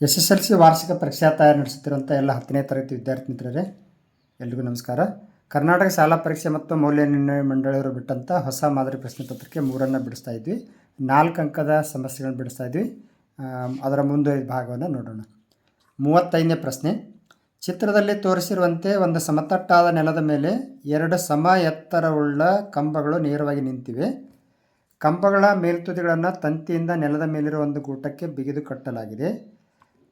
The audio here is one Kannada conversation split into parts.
SSLC ವಾರ್ಷಿಕ ಪರೀಕ್ಷಾ ತಯಾರಿ ನಡೆಸುತ್ತಿರುವಂಥ ಎಲ್ಲ 10ನೇ ತರಗತಿ ವಿದ್ಯಾರ್ಥಿ ಮಿತ್ರರೇ, ಎಲ್ರಿಗೂ ನಮಸ್ಕಾರ. ಕರ್ನಾಟಕ ಶಾಲಾ ಪರೀಕ್ಷೆ ಮತ್ತು ಮೌಲ್ಯ ನಿರ್ಣಯ ಮಂಡಳಿಯವರು ಬಿಟ್ಟಂಥ ಹೊಸ ಮಾದರಿ ಪ್ರಶ್ನೆ ಪತ್ರಿಕೆ 3 ಬಿಡಿಸ್ತಾ ಇದ್ವಿ. 4 ಅಂಕದ ಸಮಸ್ಯೆಗಳನ್ನು ಬಿಡಿಸ್ತಾ ಇದ್ವಿ. ಅದರ ಮುಂದುವರಿದ ಭಾಗವನ್ನು ನೋಡೋಣ. 35ನೇ ಪ್ರಶ್ನೆ. ಚಿತ್ರದಲ್ಲಿ ತೋರಿಸಿರುವಂತೆ ಒಂದು ಸಮತಟ್ಟಾದ ನೆಲದ ಮೇಲೆ 2 ಸಮ ಎತ್ತರವುಳ್ಳ ಕಂಬಗಳು ನೇರವಾಗಿ ನಿಂತಿವೆ. ಕಂಬಗಳ ಮೇಲ್ತುದಿಗಳನ್ನು ತಂತಿಯಿಂದ ನೆಲದ ಮೇಲಿರುವ ಒಂದು ಗೂಟಕ್ಕೆ ಬಿಗಿದು ಕಟ್ಟಲಾಗಿದೆ.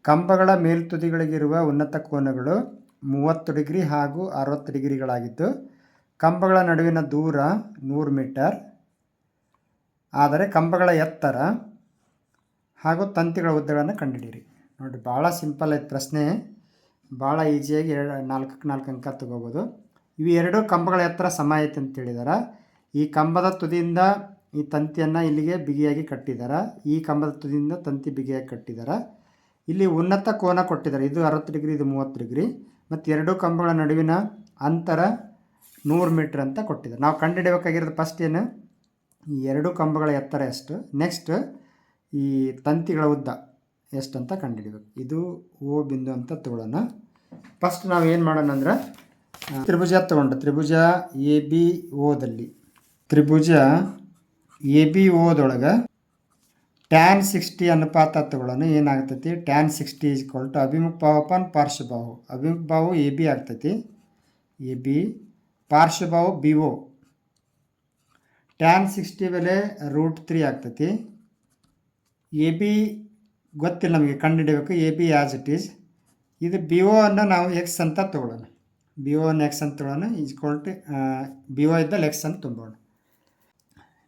ಕಂಬಗಳ ಮೇಲ್ತುದಿಗಳಿಗಿರುವ ಉನ್ನತ ಕೋನಗಳು 30 ಡಿಗ್ರಿ ಹಾಗೂ 60 ಡಿಗ್ರಿಗಳಾಗಿದ್ದು, ಕಂಬಗಳ ನಡುವಿನ ದೂರ 100 ಮೀಟರ್. ಆದರೆ ಕಂಬಗಳ ಎತ್ತರ ಹಾಗೂ ತಂತಿಗಳ ಉದ್ದಗಳನ್ನು ಕಂಡುಹಿಡಿಯಿರಿ. ನೋಡಿ, ಭಾಳ ಸಿಂಪಲ್ ಐತೆ ಪ್ರಶ್ನೆ. ಭಾಳ ಈಸಿಯಾಗಿ 4 ಅಂಕ ತಗೋಬೋದು. ಇವು 2 ಕಂಬಗಳ ಎತ್ತರ ಸಮ ಐತೆ ಅಂತ ಹೇಳಿದಾರೆ. ಈ ಕಂಬದ ತುದಿಯಿಂದ ಈ ತಂತಿಯನ್ನು ಇಲ್ಲಿಗೆ ಬಿಗಿಯಾಗಿ ಕಟ್ಟಿದ್ದಾರೆ. ಈ ಕಂಬದ ತುದಿಯಿಂದ ತಂತಿ ಬಿಗಿಯಾಗಿ ಕಟ್ಟಿದ್ದಾರೆ. ಇಲ್ಲಿ ಉನ್ನತ ಕೋನ ಕೊಟ್ಟಿದ್ದಾರೆ. ಇದು 60 ಡಿಗ್ರಿ, ಇದು 30 ಡಿಗ್ರಿ. ಮತ್ತು 2 ಕಂಬಗಳ ನಡುವಿನ ಅಂತರ 100 ಮೀಟ್ರ್ ಅಂತ ಕೊಟ್ಟಿದ್ದಾರೆ. ನಾವು ಕಂಡುಹಿಡಬೇಕಾಗಿರೋದು ಫಸ್ಟ್ ಏನು, ಈ 2 ಕಂಬಗಳ ಎತ್ತರ ಎಷ್ಟು, ನೆಕ್ಸ್ಟ್ ಈ ತಂತಿಗಳ ಉದ್ದ ಎಷ್ಟು ಅಂತ ಕಂಡುಹಿಡಬೇಕು. ಇದು ಓ ಬಿಂದು ಅಂತ ತಗೊಳ್ಳೋಣ. ಫಸ್ಟ್ ನಾವು ಏನು ಮಾಡೋಣ ಅಂದ್ರೆ, ತ್ರಿಭುಜ ತಗೊಂಡು ತ್ರಿಭುಜ ABOದಲ್ಲಿ ತ್ರಿಭುಜ ABOದೊಳಗೆ tan 60 ಅನುಪಾತ ತಗೊಳ್ಳೋಣ. ಏನಾಗ್ತೈತಿ, tan 60 = ಅಭಿಮುಖ ಬಾಹು ಅಪಾನ್ ಪಾರ್ಶ್ವ ಬಾಹು. ಅಭಿಮುಖ ಬಾಹು AB ಆಗ್ತೈತಿ, AB. ಪಾರ್ಶ್ವ ಬಾಹು BO. tan 60 ಬೆಲೆ √3 ಆಗ್ತೈತಿ. AB ಗೊತ್ತಿಲ್ಲ ನಮಗೆ, ಕಂಡುಹಿಡಬೇಕು. AB as it is. ಇದು BO ಅನ್ನು ನಾವು X ಅಂತ ತಗೊಳ್ಳೋಣ. BO ಅನ್ನು X ಅಂತ ತಗೊಳ್ಳೋಣ. BO ಇದ್ದಲ್ಲಿ X ಅಂತ ತುಂಬೋಣ.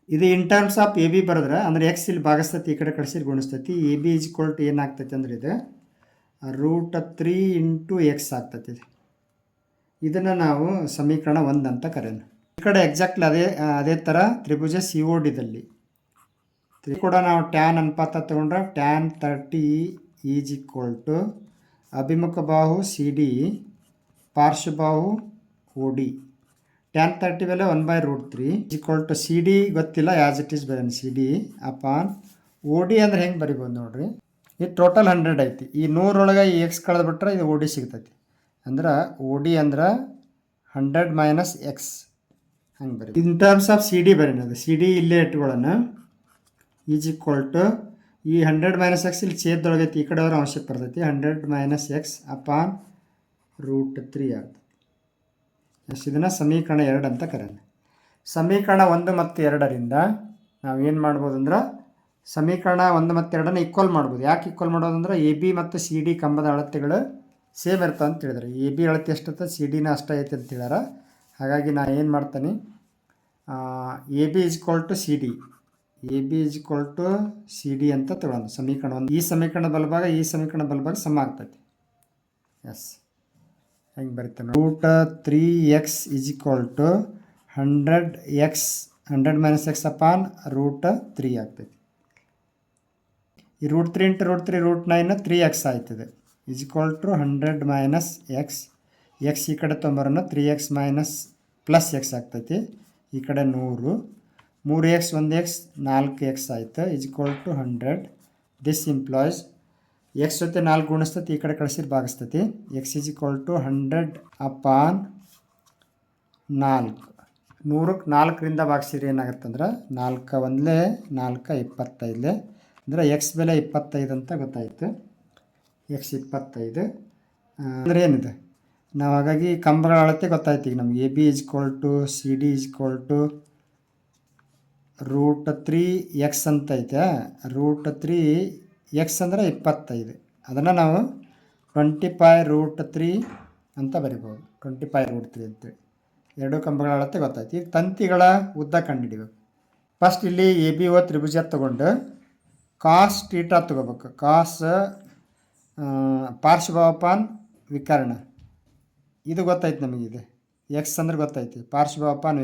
ಇದು ಇನ್ ಟರ್ಮ್ಸ್ ಆಫ್ AB ಬರೆದ್ರೆ ಅಂದರೆ X ಇಲ್ಲಿ ಭಾಗಿಸ್ತೈತಿ, ಈ ಕಡೆ ಕಳಿಸಿ ಗುಣಿಸ್ತೈತಿ. AB ಏನಾಗ್ತೈತಿ ಅಂದರೆ ಇದು √3 × X ಆಗ್ತೈತಿ. ಇದನ್ನು ನಾವು ಸಮೀಕರಣ 1 ಅಂತ ಕರೆಯೋಣ. ಈ ಕಡೆ ಎಕ್ಸಾಕ್ಟ್ಲಿ ಅದೇ ಥರ ತ್ರಿಭುಜ CODದಲ್ಲಿ ಕೂಡ ನಾವು ಟ್ಯಾನ್ ಅನುಪಾತ ತಗೊಂಡ್ರೆ tan 30 = ಅಭಿಮುಖ ಬಾಹು CD ಪಾರ್ಶ್ವ ಬಾಹು OD. tan 30 ಬೆಲೆ 1/√3 CD ಗೊತ್ತಿಲ್ಲ, ಆ್ಯಸ್ ಇಟ್ ಈಸ್ ಬರೋಣ. CD ಅಪಾನ್ OD ಅಂದರೆ ಹೆಂಗೆ ಬರಿಬೋದು ನೋಡ್ರಿ. ಇದು ಟೋಟಲ್ 100 ಐತಿ. ಈ 100 ಈ X ಕಳೆದ್ಬಿಟ್ರೆ ಇದು OD ಸಿಗ್ತೈತಿ. ಅಂದ್ರೆ OD ಅಂದ್ರೆ 100 - X ಹಂಗೆ ಬರಿ. In terms of CD ಬರೀನ. ಅದು CD ಇಲ್ಲೇ ಇಟ್ಕೊಳ್ಳೋಣ. = ಈ 100 - X ಇಲ್ಲಿ ಛೇದದೊಳಗೈತಿ, ಈ ಕಡೆಯವ್ರ ಅಂಶಕ್ಕೆ ಬರ್ತೈತಿ. 100 - X ಅಪಾನ್ √3 ಆಗ್ತದೆ. ಇದನ್ನು ಸಮೀಕರಣ 2 ಅಂತ ಕರೆಯೋಣ. ಸಮೀಕರಣ 1 ಮತ್ತು 2ರಿಂದ ನಾವೇನು ಮಾಡ್ಬೋದು ಅಂದ್ರೆ, ಸಮೀಕರಣ 1 ಮತ್ತು 2ನ್ನ ಈಕ್ವಲ್ ಮಾಡ್ಬೋದು. ಯಾಕೆ ಈಕ್ವಲ್ ಮಾಡೋದಂದ್ರೆ, AB ಮತ್ತು CD ಕಂಬದ ಅಳತೆಗಳು ಸೇಮ್ ಇರ್ತವೆ ಅಂತ ಹೇಳಿದಾರೆ. AB ಅಳತೆ ಎಷ್ಟಿರ್ತದೆ, CD ಅಷ್ಟೇ ಐತೆ ಅಂತ ಹೇಳ್ಯಾರ. ಹಾಗಾಗಿ ನಾನು ಏನು ಮಾಡ್ತೀನಿ, AB = CD. AB = CD ಅಂತ ತಗೊಳ್ಳೋಣ. ಸಮೀಕರಣ 1 ಈ ಸಮೀಕರಣ ಬಲಭಾಗ ಈ ಸಮೀಕರಣ ಬಲಭಾಗ ಸಮ ಆಗ್ತೈತಿ. ಎಸ್, ಹೆಂಗೆ ಬರೀತಾನೆ, √3x = 100 - X ಅಪಾನ್ √3 ಆಗ್ತೈತಿ. ಈ √3 × √3 √9 3x ಆಯ್ತದೆ. = 100 - X. X ಈ ಕಡೆ ತೊಂಬರೋಣ. 3x + X ಆಗ್ತೈತಿ. ಈ ಕಡೆ 100. 3x 1x 4x ಆಯ್ತು. = 100. ದಿಸ್ ಇಂಪ್ಲಾಯ್ಸ್ X ಜೊತೆ 4 ಗುಣಿಸ್ತೈತಿ, ಈ ಕಡೆ ಕಳಿಸಿದ್ರೆ ಭಾಗಿಸ್ತೈತಿ. X = 100 upon 4. 100ಕ್ಕೆ 4ರಿಂದ ಭಾಗಿಸಿದ್ರೆ ಏನಾಗುತ್ತಂದ್ರೆ, 4 1 4 25 ಅಂದರೆ X ಬೆಲೆ 25 ಅಂತ ಗೊತ್ತಾಯಿತು. X 25 ಅಂದರೆ ಏನಿದೆ ನಾವು, ಹಾಗಾಗಿ ಕಂಬಗಳ ಅಳತೆ ಗೊತ್ತಾಯ್ತು ಈಗ ನಮಗೆ. AB = CD = √3x ಅಂತ ಐತೆ. √3x ಅಂದರೆ 25. ಅದನ್ನು ನಾವು 25√3 ಅಂತ ಬರಿಬೋದು. 25√3 ಅಂತೇಳಿ 2 ಕಂಬಗಳ ಅಳತೆ ಗೊತ್ತಾಯ್ತು. ಈಗ ತಂತಿಗಳ ಉದ್ದ ಕಂಡುಹಿಡಿಬೇಕು. ಫಸ್ಟ್ ಇಲ್ಲಿ ABO ತ್ರಿಭುಜ ತೊಗೊಂಡು cos θ ತೊಗೋಬೇಕು. ಕಾಸ್ ಪಾರ್ಶ್ವಭಾವ ಅಪಾನ್ ವಿಕರ್ಣ, ಇದು ಗೊತ್ತಾಯ್ತು ನಮಗೆ. ಇದು X ಅಂದ್ರೆ ಗೊತ್ತೈತಿ. ಪಾರ್ಶ್ವಭಾವ ಅಪಾನ್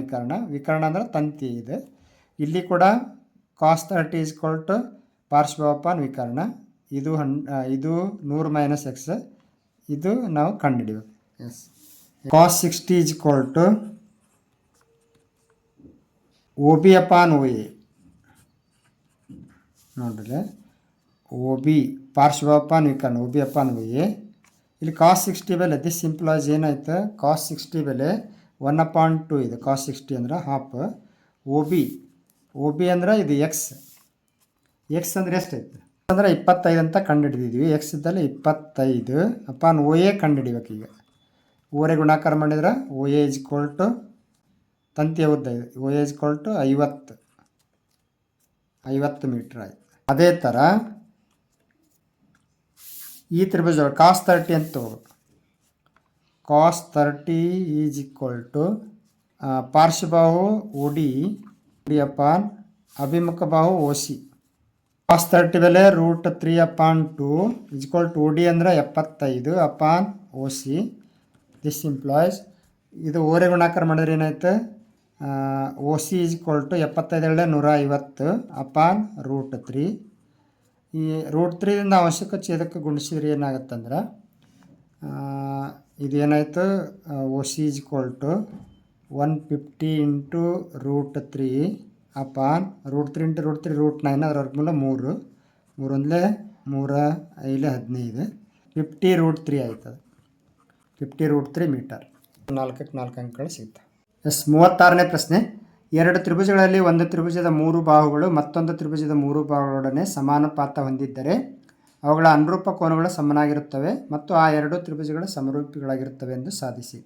ವಿಕರ್ಣ ಅಂದ್ರೆ ತಂತಿ ಇದೆ. ಇಲ್ಲಿ ಕೂಡ cos 30 = ಪಾರ್ಶ್ವಭಾವ ಅಪಾನ್ ವಿಕರ್ಣ. ಇದು 100 - X. ಇದು ನಾವು ಕಂಡುಹಿಡಿಬೇಕು. Yes, cos 60 = OB upon OA. ನೋಡ್ರಿ, ಒ ಬಿ ಪಾರ್ಶ್ವ ಅಪಾನ್ ವಿಕರ್ಣ O B upon O A. ಇಲ್ಲಿ ಕಾಸ್ 60 ಬೆಲೆ ದಿಸ್ ಸಿಂಪ್ಲಾಯ್ಸ್ ಏನಾಯ್ತು, ಕಾಸ್ 60 ಬೆಲೆ 1/2 ಇದು. ಕಾಸ್ 60 ಅಂದ್ರೆ ಹಾಫ್. ಒ ಬಿ ಅಂದ್ರೆ ಇದು ಎಕ್ಸ್ ಅಂದರೆ ಎಷ್ಟೈತೆ ಅಂದರೆ 25 ಅಂತ ಕಂಡುಹಿಡಿದಿದ್ವಿ. ಎಕ್ಸ್ ಇದ್ದಲ್ಲಿ 25 ಅಪಾನ್ ಒ ಎ ಕಂಡುಹಿಡಿಬೇಕು. ಈಗ ಓರೆ ಗುಣಾಕಾರ ಮಾಡಿದ್ರೆ O A is equal to ತಂತಿಯ ಉದ್ದ ಇದೆ, O A is equal to 50 metre ಆಯಿತು. ಅದೇ ಥರ ಈ ತ್ರಿಭುಜ ಕಾಸ್ 30 ಅಂತ ತಗೋಬೇಕು. ಕಾಸ್ 30 ಈಸ್ ಈಕ್ವಲ್ ಟು ಪಾರ್ಶ್ವಬಾಹು ಒ ಡಿ ಅಪಾನ್ ಅಭಿಮುಖ ಬಾಹು ಒ ಸಿ. ಕಾಸ್ 30 ಬೆಲೆ √3/2 is equal to O D ಅಂದರೆ 75 upon O C. This implies ಇದು ಓರೆ ಗುಣಾಕಾರ ಮಾಡಿದ್ರೆ ಏನಾಯ್ತು, O C is equal to 75 150 upon √3. ಈ √3ದಿಂದ ಅವಶ್ಯಕ ಛೇದಕ್ಕೆ ಗುಣಿಸಿದ್ರೆ ಏನಾಗುತ್ತಂದ್ರೆ ಇದೇನಾಯಿತು, O C is equal to 150 into √3 upon √3 into √3 √9 ಅದರ ವರ್ಗಮೂಲ 3 3 3 5 15 50 √3 ಆಯ್ತದೆ. 50 √3 ಮೀಟರ್. 4ಕ್ಕೆ 4 ಅಂಕಗಳು ಸಿಗ್ತವೆ. 36ನೇ ಪ್ರಶ್ನೆ. ಎರಡು ತ್ರಿಭುಜಗಳಲ್ಲಿ ಒಂದು ತ್ರಿಭುಜದ 3 ಬಾಹುಗಳು ಮತ್ತೊಂದು ತ್ರಿಭುಜದ 3 ಬಾಹುಗಳೊಡನೆ ಸಮಾನುಪಾತ ಹೊಂದಿದ್ದರೆ ಅವುಗಳ ಅನುರೂಪ ಕೋನಗಳು ಸಮನಾಗಿರುತ್ತವೆ ಮತ್ತು ಆ ಎರಡು ತ್ರಿಭುಜಗಳ ಸಮರೂಪಿಗಳಾಗಿರುತ್ತವೆ ಎಂದು ಸಾಧಿಸಿ.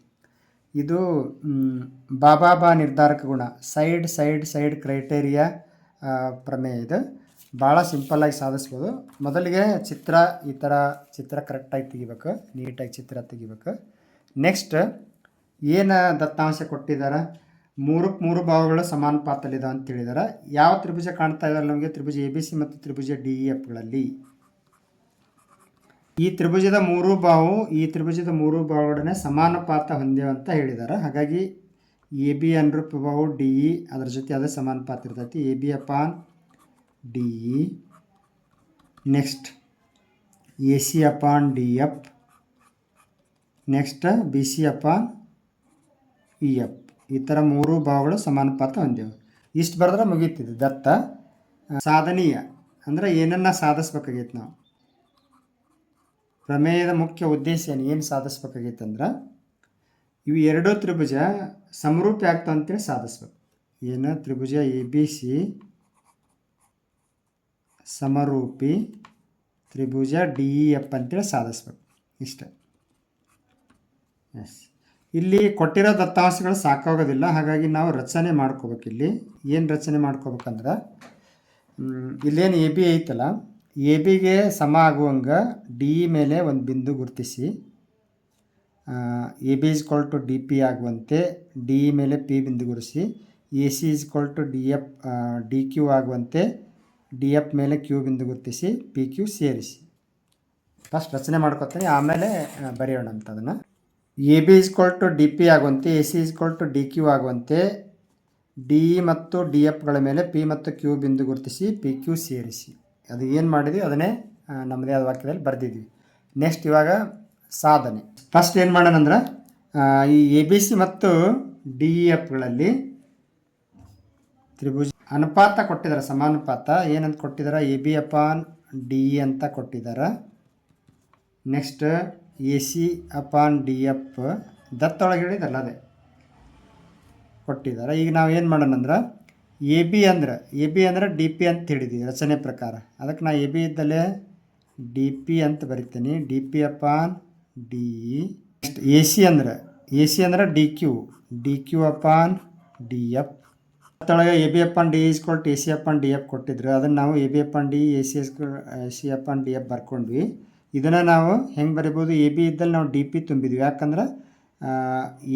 ಇದು ಬಾಬಾ ನಿರ್ಧಾರಕ ಗುಣ, ಸೈಡ್ ಕ್ರೈಟೇರಿಯಾ ಪ್ರಮೇಯ. ಇದು ಭಾಳ ಸಿಂಪಲ್ಲಾಗಿ ಸಾಧಿಸ್ಬೋದು. ಮೊದಲಿಗೆ ಈ ಥರ ಚಿತ್ರ ಕರೆಕ್ಟಾಗಿ ತೆಗಿಬೇಕು, ನೀಟಾಗಿ ಚಿತ್ರ ತೆಗಿಬೇಕು. ನೆಕ್ಸ್ಟ್ ಏನು ದತ್ತಾಂಶ ಕೊಟ್ಟಿದ್ದಾರೆ, 3 ಬಾಹುಗಳು ಸಮಾನುಪಾತದಲ್ಲಿದ್ದಾವೆ ಅಂತ ಹೇಳಿದ್ದಾರೆ. ಯಾವ ತ್ರಿಭುಜ ಕಾಣ್ತಾ ಇದ್ದಾರೆ ನಮಗೆ, ತ್ರಿಭುಜ ಎ ಬಿ ಸಿ ಮತ್ತು ತ್ರಿಭುಜ ಡಿ ಇ ಎಫ್ಗಳಲ್ಲಿ ಈ ತ್ರಿಭುಜದ 3 ಬಾಹುಗಳೊಡನೆ ಸಮಾನುಪಾತ ಹೊಂದೇವೆ ಅಂತ ಹೇಳಿದ್ದಾರೆ. ಹಾಗಾಗಿ ಎ ಬಿ ಅನುರೂಪ ಬಾಹು ಡಿ ಇ ಅದರ ಜೊತೆ ಅದೇ ಸಮಾನುಪಾತ ಇರ್ತೈತಿ, A B upon D E. Next A C upon D F. Next B C upon E F. ಈ ಥರ 3 ಬಾಹುಗಳು ಸಮಾನುಪಾತ ಹೊಂದೇವೆ. ಇಷ್ಟು ಬರೆದ್ರೆ ಮುಗೀತಿದೆ ದತ್ತ. ಸಾಧನೀಯ ಅಂದರೆ ಏನನ್ನ ಸಾಧಿಸ್ಬೇಕಾಗೈತೆ, ನಾವು ಪ್ರಮೇಯದ ಮುಖ್ಯ ಉದ್ದೇಶ ಏನು ಸಾಧಿಸ್ಬೇಕಾಗೈತೆ ಅಂದ್ರೆ ಇವು ಎರಡೂ ತ್ರಿಭುಜ ಸಮರೂಪಿ ಆಗ್ತಾವೆ ಅಂತೇಳಿ ಸಾಧಿಸ್ಬೇಕು. ಏನು, ತ್ರಿಭುಜ ಎ ಬಿ ಸಿ ಸಮರೂಪಿ ತ್ರಿಭುಜ ಡಿ ಇ ಎಫ್ ಅಂತೇಳಿ ಸಾಧಿಸ್ಬೇಕು. ಇಷ್ಟ. ಎಸ್, ಇಲ್ಲಿ ಕೊಟ್ಟಿರೋ ದತ್ತಾಂಶಗಳು ಸಾಕಾಗೋದಿಲ್ಲ. ಹಾಗಾಗಿ ನಾವು ರಚನೆ ಮಾಡ್ಕೋಬೇಕು. ಇಲ್ಲಿ ಏನು ರಚನೆ ಮಾಡ್ಕೋಬೇಕಂದ್ರೆ ಇಲ್ಲೇನು ಎ ಬಿ ಐತಲ್ಲ, ಎ ಬಿಗೆ ಸಮ ಆಗುವಂಗೆ ಡಿ ಇ ಮೇಲೆ ಒಂದು ಬಿಂದು ಗುರುತಿಸಿ, A B is equal to D P ಆಗುವಂತೆ ಡಿ ಇ ಮೇಲೆ ಪಿ ಬಿಂದು ಗುರುತಿಸಿ, A C is equal to D F D Q ಆಗುವಂತೆ ಡಿ ಎಫ್ ಮೇಲೆ ಕ್ಯೂ ಬಿಂದು ಗುರುತಿಸಿ ಪಿ ಕ್ಯೂ ಸೇರಿಸಿ. ಫಸ್ಟ್ ರಚನೆ ಮಾಡ್ಕೊತೀನಿ, ಆಮೇಲೆ ಬರೆಯೋಣ ಅಂತ ಅದನ್ನು. A B is equal to D P ಆಗುವಂತೆ, A C is equal to D Q ಆಗುವಂತೆ ಡಿ ಇ ಮತ್ತು ಡಿ ಎಫ್ಗಳ ಮೇಲೆ ಪಿ ಮತ್ತು ಕ್ಯೂ ಬಿಂದು ಗುರುತಿಸಿ ಪಿ ಕ್ಯೂ ಸೇರಿಸಿ. ಅದು ಏನು ಮಾಡಿದ್ವಿ ಅದನ್ನೇ ನಮ್ಮದೇ ಆದ ವಾಕ್ಯದಲ್ಲಿ ಬರೆದಿದ್ವಿ. ನೆಕ್ಸ್ಟ್ ಇವಾಗ ಸಾಧನೆ. ಫಸ್ಟ್ ಏನು ಮಾಡೋಣ ಅಂದ್ರೆ ಈ ಎ ಬಿ ಸಿ ಮತ್ತು ಡಿ ಇ ಎಫ್ಗಳಲ್ಲಿ ತ್ರಿಭುಜ ಅನುಪಾತ ಕೊಟ್ಟಿದ್ದಾರೆ, ಸಮಾನುಪಾತ ಏನಂತ ಕೊಟ್ಟಿದ್ದಾರೆ, A B upon D E ಅಂತ ಕೊಟ್ಟಿದ್ದಾರೆ. Next A C upon D F ದತ್ತೊಳಗೆ ಹೇಳಿದಲ್ಲ ಅದೇ ಕೊಟ್ಟಿದ್ದಾರೆ. ಈಗ ನಾವು ಏನು ಮಾಡೋಣ ಅಂದ್ರೆ ಎ ಬಿ ಅಂದ್ರೆ ಡಿ ಪಿ ಅಂತ ಹೇಳಿದ್ವಿ ರಚನೆ ಪ್ರಕಾರ. ಅದಕ್ಕೆ ನಾ ಎ ಬಿ ಇದ್ದಲ್ಲೇ ಡಿ ಪಿ ಅಂತ ಬರಿತೀನಿ, D P upon D E. Next A C ಅಂದ್ರೆ D Q upon D F. ಅದರೊಳಗೆ A B upon D is ಕೊಟ್ಟು A C upon D F ಕೊಟ್ಟಿದ್ರು. ಅದನ್ನು ನಾವು A B upon D A C upon D F ಬರ್ಕೊಂಡ್ವಿ. ಇದನ್ನು ನಾವು ಹೆಂಗೆ ಬರಿಬೋದು, ಎ ಬಿ ಇದ್ದಲ್ಲಿ ನಾವು ಡಿ ಪಿ ತುಂಬಿದ್ವಿ, ಯಾಕಂದ್ರೆ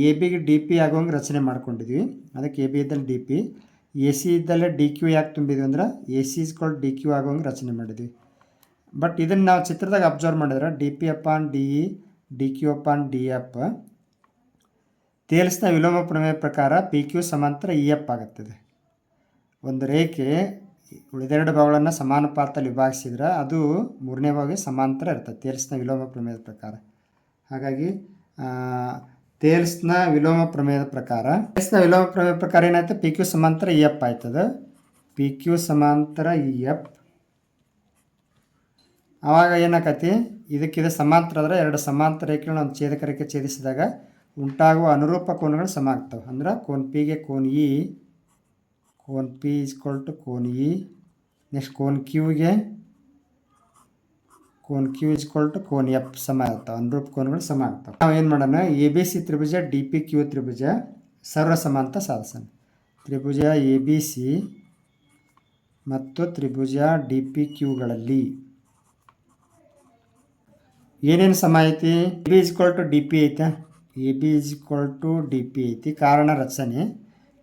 ಎ ಬಿಗೆ ಡಿ ಪಿ ಆಗೋಂಗೆ ರಚನೆ ಮಾಡ್ಕೊಂಡಿದ್ವಿ. ಅದಕ್ಕೆ ಎ ಬಿ ಇದ್ದಲ್ಲಿ ಡಿ ಪಿ, ಎ ಸಿ ಇದ್ದಲ್ಲೇ ಡಿ ಕ್ಯೂ ಯಾಕೆ ತುಂಬಿದ್ವಿ ಅಂದ್ರೆ ಎ ಸಿ ಇಸ್ಕೊಂಡು ಡಿ ಕ್ಯೂ ಆಗೋಂಗೆ ರಚನೆ ಮಾಡಿದ್ವಿ. ಬಟ್ ಇದನ್ನು ನಾವು ಚಿತ್ರದಾಗ ಅಬ್ಸರ್ವ್ ಮಾಡಿದ್ರೆ D P upon D E D Q upon D F ತೇಲ್ಸ್ನ ವಿಲೋಮ ಪ್ರಮೇಯ ಪ್ರಕಾರ ಪಿ ಕ್ಯೂ ಸಮಾಂತರ ಇ ಎಫ್ ಆಗುತ್ತದೆ. ಒಂದು ರೇಖೆ ಉಳಿದೆರಡು ಭಾಗಗಳನ್ನು ಸಮಾನುಪಾತದಲ್ಲಿ ವಿಭಾಗಿಸಿದ್ರೆ ಅದು ಮೂರನೇ ಭಾಗ ಸಮಾಂತರ ಇರ್ತದೆ ತೇಲ್ಸ್ನ ವಿಲೋಮ ಪ್ರಮೇಯದ ಪ್ರಕಾರ. ಹಾಗಾಗಿ ತೇಲ್ಸ್ನ ವಿಲೋಮ ಪ್ರಮೇಯದ ಪ್ರಕಾರ ಏನಾಯ್ತು, ಪಿ ಕ್ಯೂ ಸಮಾಂತರ ಇ ಎಫ್ ಆಯ್ತದೆ. ಪಿ ಕ್ಯೂ ಸಮಾಂತರ ಇ ಎಫ್ ಆವಾಗ ಏನಾಕತಿ ಇದಕ್ಕಿದು ಸಮಾಂತರ ಆದರೆ ಎರಡು ಸಮಾಂತರ ರೇಖೆಗಳನ್ನ ಒಂದು ಛೇದಕ ರೇಖೆ ಛೇದಿಸಿದಾಗ ಉಂಟಾಗುವ ಅನುರೂಪ ಕೋನಗಳು ಸಮ ಆಗ್ತವೆ. ಅಂದ್ರೆ ಕೋನ್ ಪಿಗೆ ಕೋನ್ ಇ, ಕೋನ್ ಪಿ ಈಕ್ವಲ್ ಟು ಕೋನ್ ಇ. ನೆಕ್ಸ್ಟ್ ಕೋನ್ ಕ್ಯೂಗೆ ಕೋನ್ ಕ್ಯೂ ಈಕ್ವಲ್ ಟು ಕೋನ್ ಎಫ್ ಸಮ ಆಗ್ತಾವೆ, ಅನುರೂಪ ಕೋನಗಳು ಸಮ ಆಗ್ತಾವೆ. ನಾವು ಏನು ಮಾಡೋಣ, ಎ ಬಿ ಸಿ ತ್ರಿಭುಜ ಡಿ ಪಿ ಕ್ಯೂ ತ್ರಿಭುಜ ಸರ್ವ ಸಮ ಅಂತ ಸಾಧಿಸೋಣ. ತ್ರಿಭುಜ ಎ ಬಿ ಸಿ ಮತ್ತು ತ್ರಿಭುಜ ಡಿ ಪಿ ಕ್ಯೂಗಳಲ್ಲಿ ಏನೇನು ಸಮ ಐತಿ? A B equal to D P ಐತೆ, A B equal to D P ಐತಿ, ಕಾರಣ ರಚನೆ.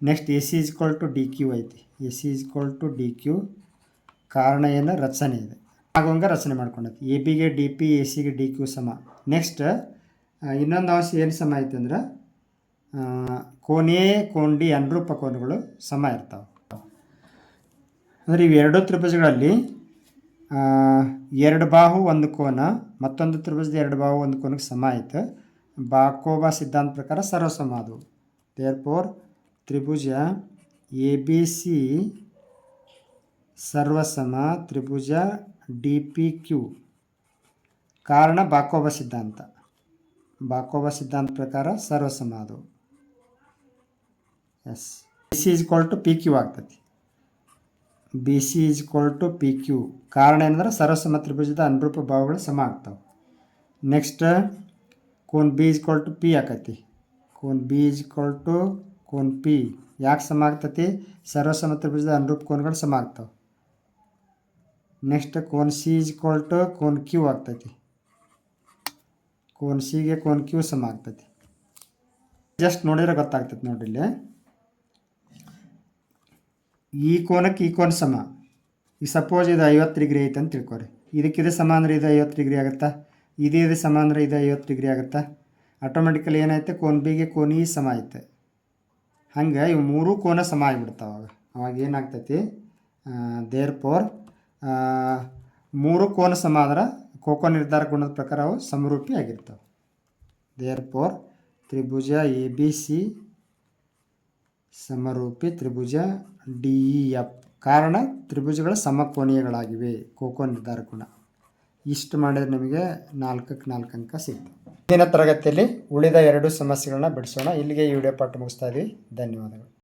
Next A C equal to D Q ಐತಿ, A C equal to D Q, ಕಾರಣ ಏನು? ರಚನೆ ಇದೆ. ಆಗೋಂಗೆ ರಚನೆ ಮಾಡ್ಕೊಂಡೈತಿ. ಎ ಬಿಗೆ ಡಿ ಪಿ, ಎ ಸಿಗೆ ಡಿ ಕ್ಯೂ ಸಮ. ನೆಕ್ಸ್ಟ್ ಇನ್ನೊಂದು ಅಂಶ ಏನು ಸಮ ಐತೆ ಅಂದ್ರೆ ಕೋನ್ ಎ ಕೋನ್ ಡಿ ಅನುರೂಪ ಕೋನಗಳು ಸಮ ಇರ್ತಾವೆ. ಅಂದರೆ ಇವೆರಡೂ ತ್ರಿಭುಜಗಳಲ್ಲಿ ಎರಡು ಬಾಹು ಒಂದು ಕೋನ, ಮತ್ತೊಂದು ತ್ರಿಭುಜದ ಎರಡು ಬಾಹು ಒಂದು ಕೋನಕ್ಕೆ ಸಮ ಆಯಿತು. ಬಾಕೋಬ ಸಿದ್ಧಾಂತ ಪ್ರಕಾರ ಸರ್ವಸಮ ಅದು. ದೇರ್ಫೋರ್ ತ್ರಿಭುಜ ಎ ಬಿ ಸಿ ಸರ್ವಸಮ ತ್ರಿಭುಜ ಡಿ ಪಿ ಕ್ಯೂ, ಕಾರಣ ಬಾಕೋಬ ಸಿದ್ಧಾಂತ. ಬಾಕೋಬ ಸಿದ್ಧಾಂತ ಪ್ರಕಾರ ಸರ್ವಸಮ ಅದು. Yes, B C equal to P Q ಆಗ್ತೈತಿ. B C equal to P Q, ಕಾರಣ ಏನಂದ್ರೆ ಸರ್ವಸಮ ತ್ರಿಭುಜದ ಅನುರೂಪ ಬಾಹುಗಳು ಸಮ ಆಗ್ತಾವೆ. ನೆಕ್ಸ್ಟ್ ಕೋನ್ ಬಿ ಈಕ್ವಲ್ ಟು ಪಿ ಆಕೈತಿ. ಕೋನ್ ಬಿ ಈಕ್ವಲ್ ಟು ಕೋನ್ ಪಿ ಯಾಕೆ ಸಮ ಆಗ್ತೈತಿ? ಸರ್ವಸಮ ತ್ರಿಭುಜದ ಅನುರೂಪ ಕೋನಗಳು ಸಮ ಆಗ್ತಾವೆ. ನೆಕ್ಸ್ಟ್ ಕೋನ್ C equal to cone Q ಆಗ್ತೈತಿ. ಕೋನ್ ಸಿಗೆ ಕೋನ್ ಕ್ಯೂ ಸಮ ಆಗ್ತೈತಿ. ಜಸ್ಟ್ ನೋಡಿದ್ರೆ ಗೊತ್ತಾಗ್ತೈತಿ ನೋಡ್ರಿ. ಇಲ್ಲಿ ಈ ಕೋನಕ್ಕೆ ಈ ಕೋನ ಸಮ. ಈಗ ಸಪೋಸ್ ಇದು 50 ಡಿಗ್ರಿ ಐತೆ ಅಂತ ತಿಳ್ಕೊರಿ. ಇದಕ್ಕಿದೆ ಸಮ ಅಂದರೆ ಇದು 50 ಡಿಗ್ರಿ ಆಗುತ್ತಾ? ಇದು ಸಮ ಅಂದರೆ ಇದು 50 ಡಿಗ್ರಿ ಆಗುತ್ತಾ? ಆಟೋಮೆಟಿಕಲಿ ಏನೈತೆ, ಕೋನ್ ಬಿಗೆ ಕೋನ್ ಇ ಸಮ ಐತೆ. ಹಂಗೆ ಇವು ಮೂರೂ ಕೋನ ಸಮ ಆಗಿಬಿಡ್ತಾವೆ. ಅವಾಗ ಏನಾಗ್ತೈತಿ, ದೇರ್ಫೋರ್ ಮೂರು ಕೋನ ಸಮ ಆದ್ರೆ ಕೋಕೋ ನಿರ್ಧಾರ ಗುಣದ ಪ್ರಕಾರ ಅವು ಸಮರೂಪಿ ಆಗಿರ್ತವೆ. ದೇರ್ಫೋರ್ ತ್ರಿಭುಜ ಎ ಬಿ ಸಿ ಸಮರೂಪಿ ತ್ರಿಭುಜ ಡಿ ಇ ಎಫ್, ಕಾರಣ ತ್ರಿಭುಜಗಳ ಸಮಕೋನೀಯಗಳಾಗಿವೆ, ಕೋಕೋ ನಿರ್ಧಾರ ಗುಣ. ಇಷ್ಟು ಮಾಡಿದ್ರೆ ನಿಮಗೆ 4ಕ್ಕೆ 4 ಅಂಕ ಸಿಗ್ತದೆ. ಮುಂದಿನ ತರಗತಿಯಲ್ಲಿ ಉಳಿದ 2 ಸಮಸ್ಯೆಗಳನ್ನ ಬಿಡಿಸೋಣ. ಇಲ್ಲಿಗೆ ಈ ವಿಡಿಯೋ ಪಾಠ ಮುಗಿಸ್ತಾ ಇದ್ದೀವಿ. ಧನ್ಯವಾದಗಳು.